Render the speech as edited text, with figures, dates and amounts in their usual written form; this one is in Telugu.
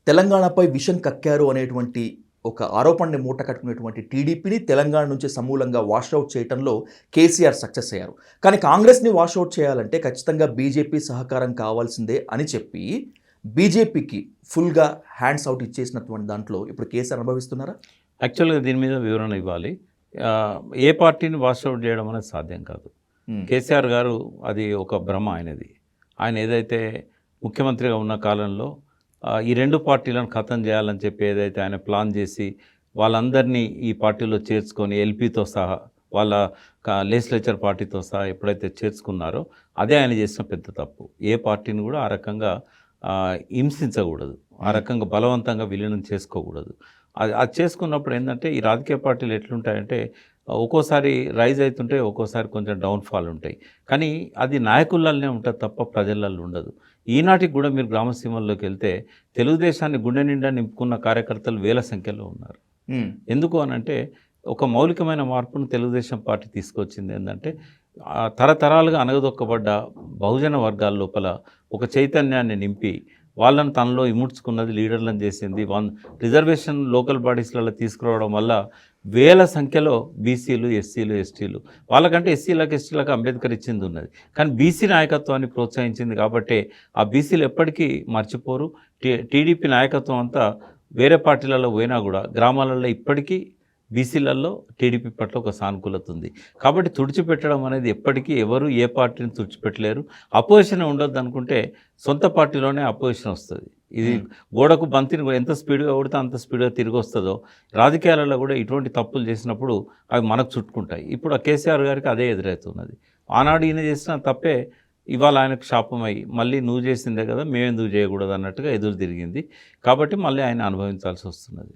తెలంగాణపై విషం కక్కారు అనేటువంటి ఒక ఆరోపణని మూట కట్టుకునేటువంటి టీడీపీని తెలంగాణ నుంచి సమూలంగా వాషౌట్ చేయడంలో కేసీఆర్ సక్సెస్ అయ్యారు. కానీ కాంగ్రెస్‌ని వాషౌట్ చేయాలంటే ఖచ్చితంగా బీజేపీ సహకారం కావాల్సిందే అని చెప్పి బీజేపీకి ఫుల్‌గా హ్యాండ్స్ ఔట్ ఇచ్చేసినటువంటి దాంట్లో ఇప్పుడు కేసీఆర్ అనుభవిస్తున్నారా? యాక్చువల్గా దీని మీద వివరణ ఇవ్వాలి. ఏ పార్టీని వాషౌట్ చేయడం అనేది సాధ్యం కాదు. కేసీఆర్ గారు అది ఒక భ్రమ ఆయనది. ఆయన ఏదైతే ముఖ్యమంత్రిగా ఉన్న కాలంలో ఈ రెండు పార్టీలను ఖతం చేయాలని చెప్పి ఏదైతే ఆయన ప్లాన్ చేసి వాళ్ళందరినీ ఈ పార్టీలో చేర్చుకొని ఎల్పీతో సహా వాళ్ళ లెజిస్లేచర్ పార్టీతో సహా ఎప్పుడైతే చేర్చుకున్నారో అదే ఆయన చేసిన పెద్ద తప్పు. ఏ పార్టీని కూడా ఆ రకంగా హింసించకూడదు, ఆ రకంగా బలవంతంగా విలీనం చేసుకోకూడదు. అది చేసుకున్నప్పుడు ఏంటంటే ఈ రాజకీయ పార్టీలు ఎట్లుంటాయంటే ఒక్కోసారి రైజ్ అవుతుంటే ఒక్కోసారి కొంచెం డౌన్ఫాల్ ఉంటాయి. కానీ అది నాయకులనే ఉంటుంది తప్ప ప్రజలలో ఉండదు. ఈనాటికి కూడా మీరు గ్రామసీమల్లోకి వెళ్తే తెలుగుదేశాన్ని గుండె నిండా నింపుకున్న కార్యకర్తలు వేల సంఖ్యలో ఉన్నారు. ఎందుకు అనంటే ఒక మౌలికమైన మార్పును తెలుగుదేశం పార్టీ తీసుకొచ్చింది. ఏంటంటే తరతరాలుగా అణగదొక్కబడ్డ బహుజన వర్గాల లోపల ఒక చైతన్యాన్ని నింపి వాళ్ళని తనలో ఇముడ్చుకున్నది, లీడర్లను చేసింది. రిజర్వేషన్ లోకల్ బాడీస్లలో తీసుకురావడం వల్ల వేల సంఖ్యలో బీసీలు, ఎస్సీలు, ఎస్టీలు, వాళ్ళకంటే ఎస్సీలకు ఎస్టీలకు అంబేద్కర్ ఇచ్చింది ఉన్నది. కానీ బీసీ నాయకత్వాన్ని ప్రోత్సహించింది కాబట్టి ఆ బీసీలు ఎప్పటికీ మర్చిపోరు. టీడీపీ నాయకత్వం అంతా వేరే పార్టీలలో పోయినా కూడా గ్రామాలలో ఇప్పటికీ బీసీలలో టీడీపీ పట్ల ఒక సానుకూలత ఉంది. కాబట్టి తుడిచిపెట్టడం అనేది ఎప్పటికీ ఎవరు ఏ పార్టీని తుడిచిపెట్టలేరు. అపోజిషన్ ఉండొద్దు అనుకుంటే సొంత పార్టీలోనే అపోజిషన్ వస్తుంది. ఇది గోడకు బంతిని ఎంత స్పీడ్గా కొడితే అంత స్పీడ్గా తిరిగి వస్తుందో రాజకీయాలలో కూడా ఇటువంటి తప్పులు చేసినప్పుడు అవి మనకు చుట్టుకుంటాయి. ఇప్పుడు ఆ కేసీఆర్ గారికి అదే ఎదురవుతున్నది. ఆనాడు ఈయన చేసిన తప్పే ఇవాళ ఆయనకు శాపమై మళ్ళీ నువ్వు చేసిందే కదా మేమెందుకు చేయకూడదు అన్నట్టుగా ఎదురు తిరిగింది. కాబట్టి మళ్ళీ ఆయన అనుభవించాల్సి వస్తున్నది.